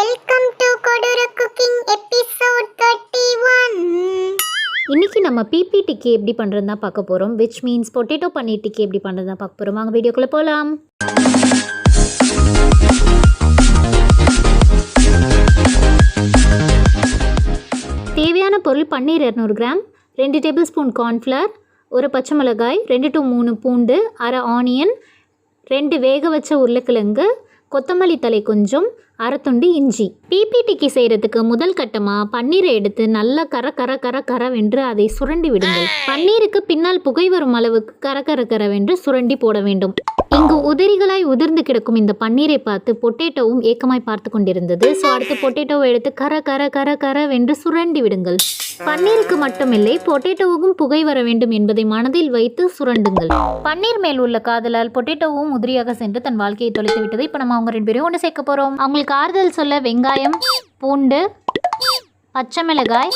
Welcome to Kodura Kooking episode 31. இன்னைக்கு நம்ம BP டிக்கி எப்படி பண்ணுறதுனா பார்க்க போகிறோம், which means பொட்டேட்டோ பன்னீர் டிக்கி எப்படி பண்ணுறதுனா பார்க்க போகிறோம். வாங்க வீடியோக்குள்ளே போகலாம். தேவையான பொருள் பன்னீர் 200 கிராம், 2 டேபிள் ஸ்பூன் கார்ன்ஃப்ளவர், ஒரு பச்சை மிளகாய், 2 to 3 பூண்டு, அரை ஆனியன், 2 வேக வச்ச உருளைக்கிழங்கு, கொத்தமல்லி தலை கொஞ்சம், அரை துண்டு இஞ்சி. பிபி டிக்கி செய்கிறதுக்கு முதல் கட்டமாக பன்னீரை எடுத்து நல்லா கரவென்று அதை சுரண்டி விடுங்கள். பன்னீருக்கு பின்னால் புகை வரும் அளவுக்கு கரவென்று சுரண்டி போட வேண்டும். இங்கு உதிரிகளாய் உதிர்ந்து கிடக்கும் இந்த பன்னீரை பார்த்து பொட்டேட்டோவும் ஏக்கமாய் பார்த்து கொண்டிருந்தது. ஸோ அடுத்து பொட்டேட்டோவை எடுத்து கரவென்று சுரண்டி விடுங்கள். பன்னீருக்கு மட்டுமில்லை, பொட்டேட்டோவுக்கும் புகை வர வேண்டும் என்பதை மனதில் வைத்து சுரண்டுங்கள். பன்னீர் மேல் உள்ள காதலால் பொட்டேட்டோவும் உதிரியாக சென்று தன் வாழ்க்கையை தொலைத்து விட்டது. இப்போ நம்ம அவங்க 2 பேரையும் ஒன்று சேர்க்க போகிறோம். அவங்களுக்கு ஆறுதல் சொல்ல வெங்காயம், பூண்டு, பச்சை மிளகாய்,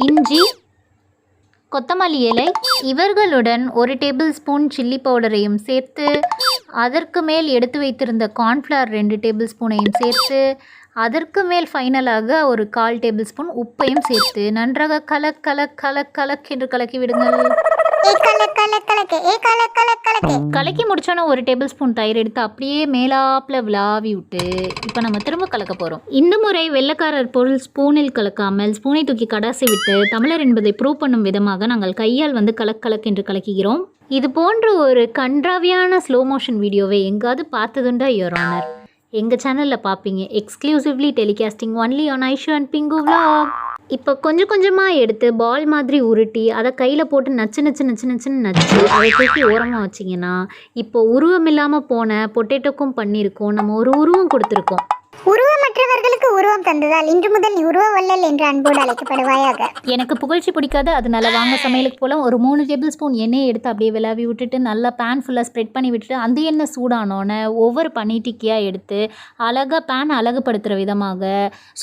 இஞ்சி, கொத்தமல்லி இலை, இவர்களுடன் 1 டேபிள் ஸ்பூன் சில்லி பவுடரையும் சேர்த்து, அதற்கு மேல் எடுத்து வைத்திருந்த கார்ன்ஃப்ளவர் 2 டேபிள் ஸ்பூனையும் சேர்த்து, அதற்கு மேல் ஃபைனலாக ஒரு 1/4 டேபிள் ஸ்பூன் உப்பையும் சேர்த்து நன்றாக கலக் என்று கலக்கி விடுங்கள். கலக்கி முடிச்சோன்னா 1 டேபிள் ஸ்பூன் தயிர் எடுத்து அப்படியே மேலாப்பில் விளாவி விட்டு இப்போ நம்ம திரும்ப கலக்க போகிறோம். இந்த முறை வெள்ளைக்காரர் பொருள் ஸ்பூனில் கலக்காமல் ஸ்பூனை தூக்கி கடாசி விட்டு தமிழர் என்பதை ப்ரூவ் பண்ணும் விதமாக நாங்கள் கையால் வந்து கலக் என்று கலக்குகிறோம். இது போன்ற ஒரு கன்றாவியான ஸ்லோ மோஷன் வீடியோவை எங்காவது பார்த்ததுண்டா யுவர் ஆனர்? எங்கள் சேனலில் பார்ப்பீங்க. Exclusively telecasting only on Aishu and pink vlog. இப்போ கொஞ்சமாக எடுத்து பால் மாதிரி உருட்டி அதை கையில் போட்டு நச்சு அதை தூக்கி ஓரமாக வச்சிங்கன்னா இப்போ உருவம் இல்லாமல் போன பொட்டேட்டோக்கும் பன்னீருக்கும் நம்ம ஒரு உருவம் கொடுத்துருக்கோம். உருவமற்றவர்களுக்கு உருவம் தந்ததால் இன்று முதல் உருவ வள்ளல் என்று அன்போடு அழைக்கப்படுவாயாக. எனக்கு புகழ்ச்சி பிடிக்காது, அதனால வாங்க சமையலுக்கு போல ஒரு 3 டேபிள் ஸ்பூன் எண்ணெயை எடுத்து அப்படியே விளாவி விட்டுட்டு நல்லா பேன் ஃபுல்லாக ஸ்ப்ரெட் பண்ணி விட்டுட்டு அந்த எண்ணெய் சூடானோன்னு ஒவ்வொரு பன்னீர் டிக்கியாக எடுத்து அழகாக பேன் அழகுபடுத்துகிற விதமாக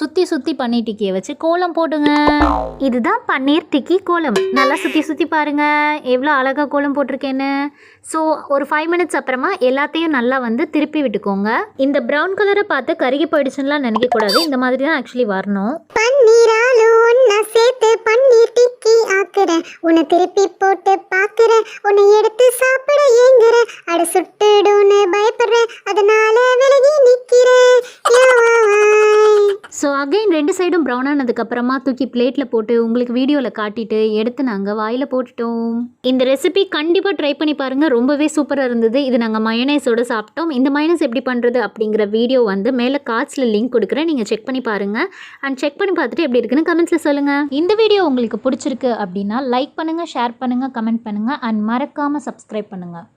சுற்றி பன்னீர் டிக்கியை வச்சு கோலம் போடுங்க. இதுதான் பன்னீர் டிக்கி கோலம். நல்லா சுற்றி பாருங்க எவ்வளோ அழகாக கோலம் போட்டிருக்கேன்னு. ஸோ ஒரு 5 மினிட்ஸ் அப்புறமா எல்லாத்தையும் நல்லா வந்து திருப்பி விட்டுக்கோங்க. இந்த ப்ரௌன் கலரை பார்த்து கருகி போயிடுச்சுன்னுலாம் நினைக்கக்கூடாது, இந்த மாதிரி தான் ஆக்சுவலி வரணும். பன்னீராலு ஒன்னா சேர்த்து பன்னீர் டிக்கி ஆக்குறேன், உன்னை திருப்பி போட்டு பார்க்குறேன், உன்னை எடுத்து சாப்பிட ஏங்குறேன், அட சுட்டுடுன்னு பயப்படுறேன், அதனால விலகி நிற்கிறேன். ஸோ அகைன் 2 சைடும் ப்ரௌன் ஆனதுக்கப்புறமா தூக்கி பிளேட்டில் போட்டு உங்களுக்கு வீடியோவில் காட்டிட்டு எடுத்து நாங்கள் வாயில் போட்டுட்டோம். இந்த ரெசிபி கண்டிப்பாக ட்ரை பண்ணி பாருங்கள், ரொம்பவே சூப்பராக இருந்தது. இது நாங்கள் மயோனைஸோடு சாப்பிட்டோம். இந்த மயோனைஸ் எப்படி பண்ணுறது அப்படிங்கிற வீடியோ வந்து மேலே கார்ட்ஸில் லிங்க் கொடுக்குறேன், நீங்கள் செக் பண்ணி பாருங்கள். அண்ட் செக் பண்ணி பார்த்துட்டு எப்படி இருக்குன்னு கமெண்ட்ஸில் சொல்லுங்கள். இந்த வீடியோ உங்களுக்கு பிடிச்சிருக்கு அப்படின்னா லைக் பண்ணுங்கள், ஷேர் பண்ணுங்கள், கமெண்ட் பண்ணுங்கள் அண்ட் மறக்காமல் சப்ஸ்கிரைப் பண்ணுங்கள்.